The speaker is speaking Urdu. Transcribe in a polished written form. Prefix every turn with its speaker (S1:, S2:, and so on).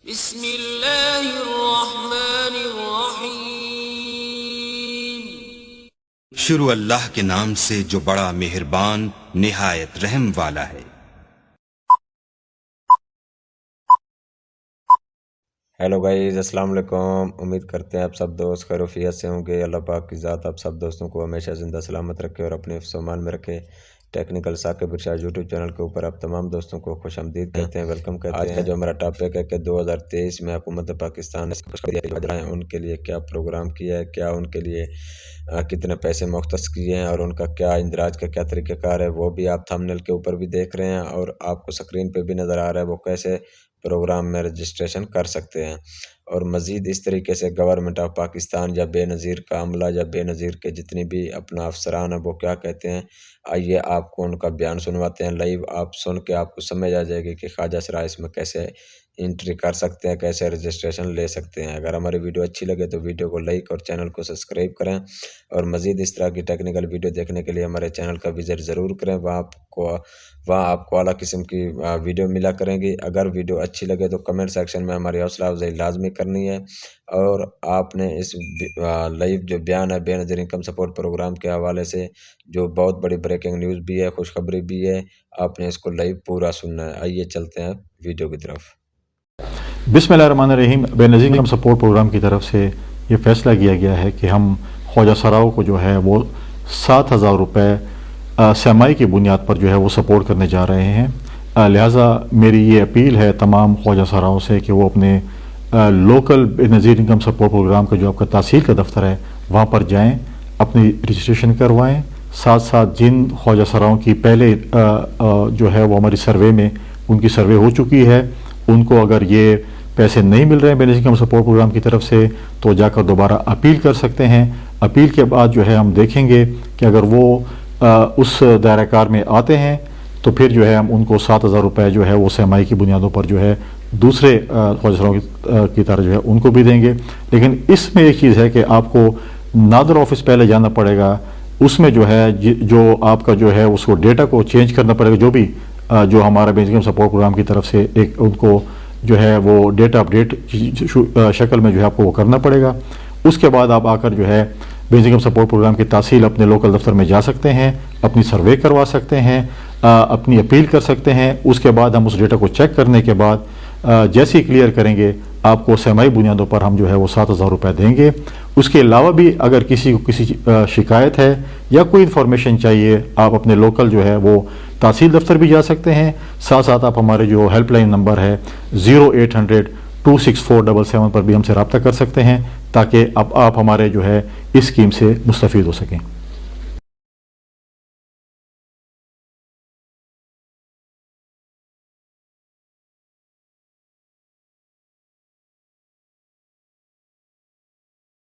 S1: بسم اللہ الرحمن الرحیم۔
S2: شروع اللہ کے نام سے جو بڑا مہربان نہایت رحم والا ہے۔
S3: ہیلو گائیز، السلام علیکم۔ امید کرتے ہیں آپ سب دوست خیریت سے ہوں گے۔ اللہ پاک کی ذات آپ سب دوستوں کو ہمیشہ زندہ سلامت رکھے اور اپنے حفظ و امان میں رکھے۔ ٹیکنیکل ثاقب ارشاد یوٹیوب چینل کے اوپر آپ تمام دوستوں کو خوش آمدید کہتے ہیں، ویلکم کہتے ہیں۔ آج کا جو ہمارا ٹاپک ہے کہ 2023 میں حکومت پاکستان نے ان کے لیے کیا پروگرام کیا ہے، کیا ان کے لیے کتنے پیسے مختص کیے ہیں اور ان کا کیا اندراج کا کیا طریقہ کار ہے، وہ بھی آپ تھمبنیل کے اوپر بھی دیکھ رہے ہیں اور آپ کو سکرین پہ بھی نظر آ رہا ہے وہ کیسے پروگرام میں رجسٹریشن کر سکتے ہیں۔ اور مزید اس طریقے سے گورنمنٹ آف پاکستان یا بے نظیر کا عملہ یا بے نظیر کے جتنی بھی اپنا افسران ہیں وہ کیا کہتے ہیں، آئیے آپ کو ان کا بیان سنواتے ہیں لائیو۔ آپ سن کے آپ کو سمجھ آ جائے گی کہ خواجہ سرا اس میں کیسے انٹری کر سکتے ہیں، کیسے رجسٹریشن لے سکتے ہیں۔ اگر ہماری ویڈیو اچھی لگے تو ویڈیو کو لائک اور چینل کو سبسکرائب کریں، اور مزید اس طرح کی ٹیکنیکل ویڈیو دیکھنے کے لیے ہمارے چینل کا وزٹ ضرور کریں۔ وہاں آپ کو اعلیٰ قسم کی ویڈیو ملا کریں گی۔ اگر ویڈیو اچھی لگے تو کمنٹ سیکشن میں ہماری حوصلہ افزائی لازمی کرنی ہے، اور آپ نے اس لائیو جو بیان ہے بے نظیر انکم سپورٹ پروگرام کے حوالے سے جو بہت بڑی بریکنگ نیوز بھی ہے، خوشخبری بھی ہے، آپ نے اس کو لائیو پورا سننا ہے۔ آئیے چلتے ہیں ویڈیو کی طرف۔
S4: بسم اللہ الرحمن الرحیم۔ بے نظیر انکم سپورٹ پروگرام کی طرف سے یہ فیصلہ کیا گیا ہے کہ ہم خواجہ سراؤ کو جو ہے وہ 7,000 روپے سرمائی کی بنیاد پر جو ہے وہ سپورٹ کرنے جا رہے ہیں۔ لہٰذا میری یہ اپیل ہے تمام خواجہ سراؤں سے کہ وہ اپنے لوکل بے نظیر انکم سپورٹ پروگرام کا جو آپ کا تحصیل کا دفتر ہے وہاں پر جائیں، اپنی رجسٹریشن کروائیں۔ ساتھ ساتھ جن خواجہ سراؤں کی پہلے جو ہے وہ ہماری سروے میں ان کی سروے ہو چکی ہے، ان کو اگر یہ پیسے نہیں مل رہے ہیں بے نظیر انکم سپورٹ پروگرام کی طرف سے تو جا کر دوبارہ اپیل کر سکتے ہیں۔ اپیل کے بعد جو ہے ہم دیکھیں گے کہ اگر وہ اس دائرہ کار میں آتے ہیں تو پھر جو ہے ہم ان کو 7,000 روپے جو ہے وہ سرمائی کی بنیادوں پر جو ہے دوسرے خواجہ سراؤں کی طرح جو ہے ان کو بھی دیں گے۔ لیکن اس میں ایک چیز ہے کہ آپ کو نادر آفس پہلے جانا پڑے گا، اس میں جو ہے جو آپ کا جو ہے اس کو ڈیٹا کو چینج کرنا پڑے گا، جو بھی جو ہمارا بے نظیر انکم سپورٹ پروگرام کی طرف سے ایک ان کو جو ہے وہ ڈیٹا اپڈیٹ شکل میں جو ہے آپ کو وہ کرنا پڑے گا۔ اس کے بعد آپ آ کر جو ہے بے نظیر انکم سپورٹ پروگرام کی تحصیل اپنے لوکل دفتر میں جا سکتے ہیں، اپنی سروے کروا سکتے ہیں، اپنی اپیل کر سکتے ہیں۔ اس کے بعد ہم اس ڈیٹا کو چیک کرنے کے بعد جیسے ہی کلیئر کریں گے آپ کو سرمائی بنیادوں پر ہم جو ہے وہ 7,000 روپے دیں گے۔ اس کے علاوہ بھی اگر کسی کو کسی شکایت ہے یا کوئی انفارمیشن چاہیے، آپ اپنے لوکل جو ہے وہ تحصیل دفتر بھی جا سکتے ہیں۔ ساتھ ساتھ آپ ہمارے جو ہیلپ لائن نمبر ہے 0800-26477 پر بھی ہم سے رابطہ کر سکتے ہیں تاکہ آپ ہمارے جو ہے اس اسکیم سے مستفید ہو سکیں۔